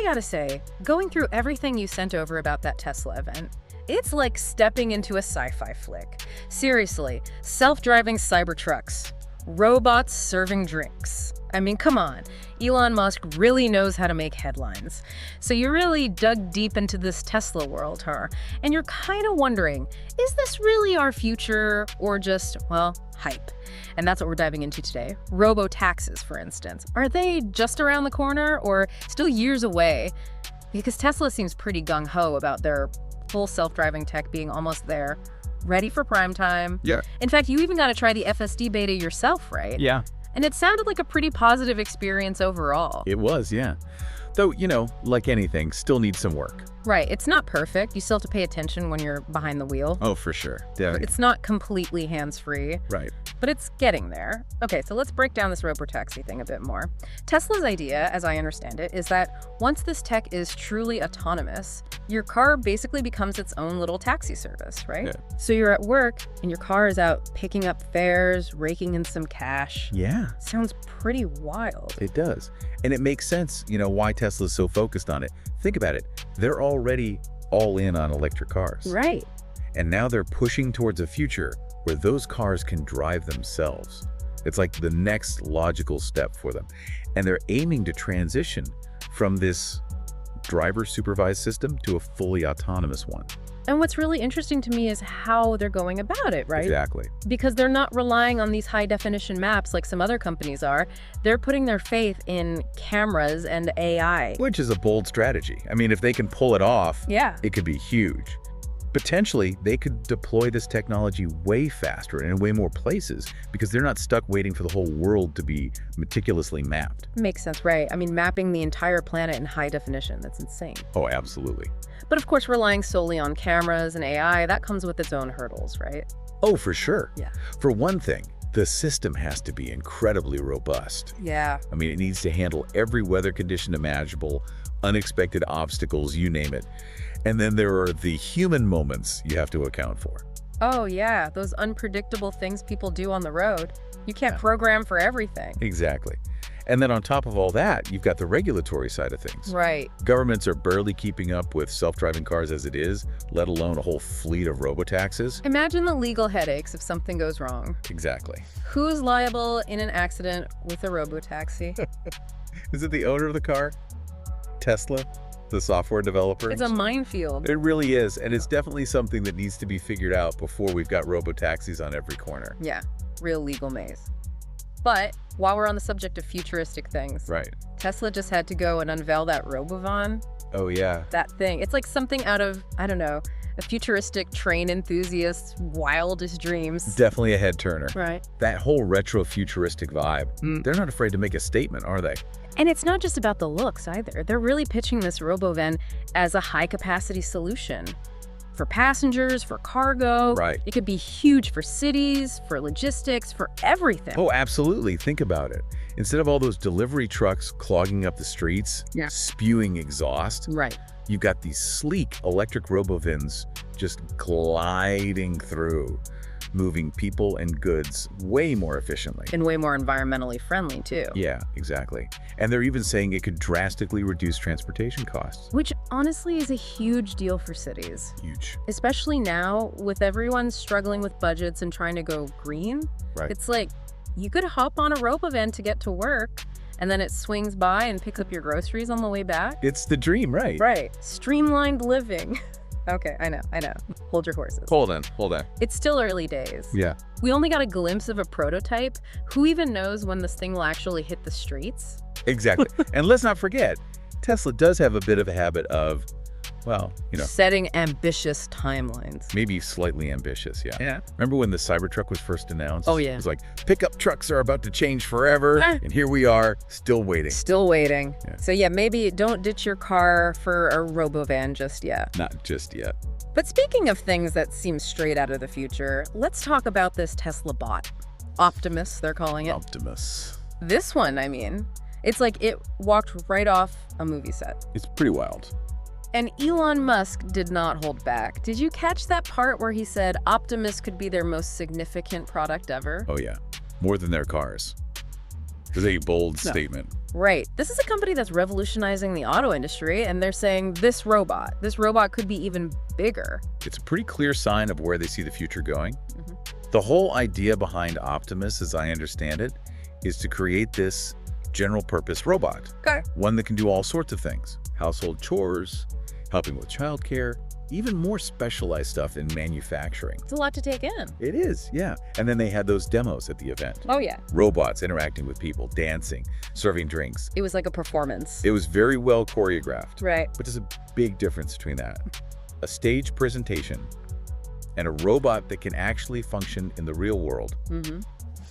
I gotta say, going through everything you sent over about that Tesla event, it's like stepping into a sci-fi flick. Seriously, self-driving Cybertrucks, robots serving drinks. I mean, come on. Elon Musk really knows how to make headlines. So you really dug deep into this Tesla world, huh? And you're kind of wondering, is this really our future or just, well, hype? And that's what we're diving into today. Robotaxis, for instance. Are they just around the corner or still years away? Because Tesla seems pretty gung-ho about their full self-driving tech being almost there, ready for prime time. Yeah. In fact, you even got to try the FSD beta yourself, right? Yeah. And it sounded like a pretty positive experience overall. It was, yeah. Though, like anything, still needs some work. Right. It's not perfect. You still have to pay attention when you're behind the wheel. Oh, for sure. Yeah. It's not completely hands-free. Right. But it's getting there. Okay, so let's break down this robotaxi thing a bit more. Tesla's idea, as I understand it, is that once this tech is truly autonomous, your car basically becomes its own little taxi service, right? Yeah. So you're at work and your car is out picking up fares, raking in some cash. Yeah. Sounds pretty wild. It does. And it makes sense, why Tesla's so focused on it. Think about it. They're already all in on electric cars. Right. And now they're pushing towards a future where those cars can drive themselves. It's like the next logical step for them. And they're aiming to transition from this driver-supervised system to a fully autonomous one. And what's really interesting to me is how they're going about it, right? Exactly. Because they're not relying on these high-definition maps like some other companies are. They're putting their faith in cameras and AI. Which is a bold strategy. I mean, if they can pull it off, Yeah. it could be huge. Potentially, they could deploy this technology way faster and in way more places because they're not stuck waiting for the whole world to be meticulously mapped. Makes sense, right? I mean, mapping the entire planet in high definition, that's insane. Oh, absolutely. But of course, relying solely on cameras and AI, that comes with its own hurdles, right? Oh, for sure. Yeah. For one thing, the system has to be incredibly robust. Yeah. I mean, it needs to handle every weather condition imaginable, unexpected obstacles, you name it. And then there are the human moments you have to account for. Oh, yeah, those unpredictable things people do on the road. You can't program for everything. Exactly. And then on top of all that, you've got the regulatory side of things. Right. Governments are barely keeping up with self-driving cars as it is, let alone a whole fleet of robotaxis. Imagine the legal headaches if something goes wrong. Exactly. Who's liable in an accident with a robotaxi? Is it the owner of the car? Tesla? The software developer? It's a minefield. It really is, and it's definitely something that needs to be figured out before we've got robotaxis on every corner. Yeah, real legal maze. But while we're on the subject of futuristic things, Right. Tesla just had to go and unveil that Robovan. Oh, yeah. That thing. It's like something out of, I don't know, a futuristic train enthusiast's wildest dreams. Definitely a head turner. Right. That whole retro-futuristic vibe, they're not afraid to make a statement, are they? And it's not just about the looks either. They're really pitching this Robovan as a high-capacity solution. For passengers, for cargo. Right. It could be huge for cities, for logistics, for everything. Oh, absolutely. Think about it. Instead of all those delivery trucks clogging up the streets, Yeah. spewing exhaust, Right. you've got these sleek electric Robovans just gliding through, moving people and goods way more efficiently. And way more environmentally friendly, too. Yeah, exactly. And they're even saying it could drastically reduce transportation costs. Which honestly is a huge deal for cities. Huge. Especially now, with everyone struggling with budgets and trying to go green. Right. It's like, you could hop on a Robovan to get to work, and then it swings by and picks up your groceries on the way back. It's the dream, right? Right. Streamlined living. Okay, I know. Hold your horses. Hold on. It's still early days. Yeah. We only got a glimpse of a prototype. Who even knows when this thing will actually hit the streets? Exactly. And let's not forget, Tesla does have a bit of a habit of, well, Setting ambitious timelines. maybe slightly ambitious, yeah. Yeah. Remember when the Cybertruck was first announced? Oh, yeah. It was like, pickup trucks are about to change forever, and here we are, still waiting. Still waiting. Yeah. So yeah, maybe don't ditch your car for a Robovan just yet. Not just yet. But speaking of things that seem straight out of the future, let's talk about this Tesla bot. Optimus, they're calling it. Optimus. This one, I mean. It's like it walked right off a movie set. It's pretty wild. And Elon Musk did not hold back. Did you catch that part where he said Optimus could be their most significant product ever? Oh, yeah. More than their cars. is a bold statement. Right. This is a company that's revolutionizing the auto industry, and they're saying this robot could be even bigger. It's a pretty clear sign of where they see the future going. Mhm. The whole idea behind Optimus, as I understand it, is to create this general-purpose robot. Okay. One that can do all sorts of things. Household chores, helping with childcare, even more specialized stuff in manufacturing. It's a lot to take in. It is, yeah. And then they had those demos at the event. Oh, yeah. Robots interacting with people, dancing, serving drinks. It was like a performance. It was very well choreographed. Right. But there's a big difference between that. A stage presentation and a robot that can actually function in the real world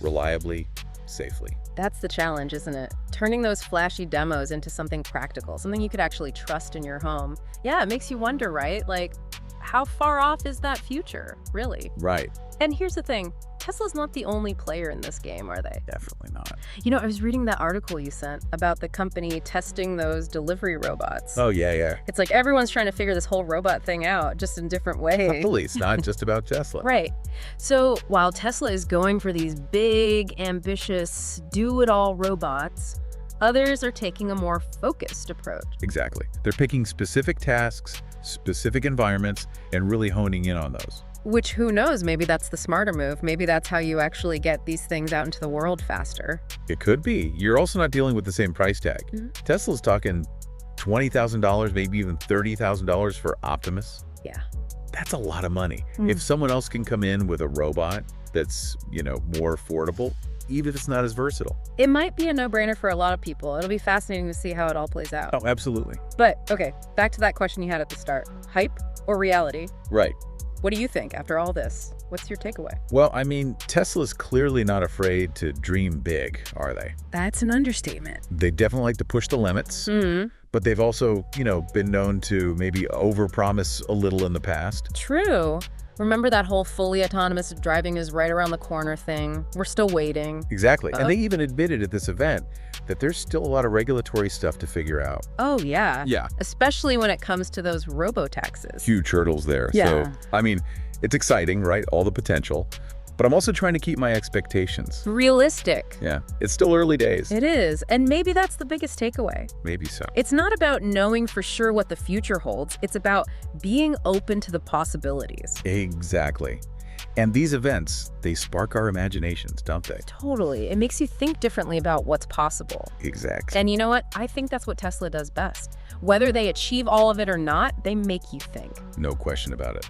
reliably, safely. That's the challenge, isn't it? Turning those flashy demos into something practical, something you could actually trust in your home. Yeah, it makes you wonder, right? Like, how far off is that future, really? Right. And here's the thing. Tesla's not the only player in this game, are they? Definitely not. You know, I was reading that article you sent about the company testing those delivery robots. Oh, yeah. It's like everyone's trying to figure this whole robot thing out, just in different ways. Totally. It's not just about Tesla. Right. So while Tesla is going for these big, ambitious, do-it-all robots, others are taking a more focused approach. Exactly. They're picking specific tasks, specific environments, and really honing in on those. Which, who knows, maybe that's the smarter move. Maybe that's how you actually get these things out into the world faster. It could be. You're also not dealing with the same price tag. Tesla's talking $20,000, maybe even $30,000 for Optimus. Yeah. That's a lot of money. If someone else can come in with a robot that's, more affordable, even if it's not as versatile. It might be a no-brainer for a lot of people. It'll be fascinating to see how it all plays out. Oh, absolutely. But, okay, back to that question you had at the start. Hype or reality? Right. What do you think after all this? What's your takeaway? Well, I mean, Tesla's clearly not afraid to dream big, are they? That's an understatement. They definitely like to push the limits, but they've also, been known to maybe overpromise a little in the past. True. Remember that whole fully autonomous driving is right around the corner thing? We're still waiting. Exactly. And they even admitted at this event that there's still a lot of regulatory stuff to figure out. Oh, yeah. Yeah. Especially when it comes to those robotaxis. Huge hurdles there. Yeah. So, I mean, it's exciting, right? All the potential. But I'm also trying to keep my expectations realistic. Yeah. It's still early days. It is. And maybe that's the biggest takeaway. Maybe so. It's not about knowing for sure what the future holds. It's about being open to the possibilities. Exactly. And these events, they spark our imaginations, don't they? Totally. It makes you think differently about what's possible. Exactly. And you know what? I think that's what Tesla does best. Whether they achieve all of it or not, they make you think. No question about it.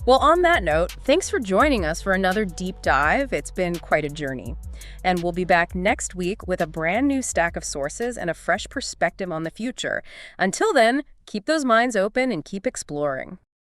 Well, on that note, thanks for joining us for another deep dive. It's been quite a journey. And we'll be back next week with a brand new stack of sources and a fresh perspective on the future. Until then, keep those minds open and keep exploring.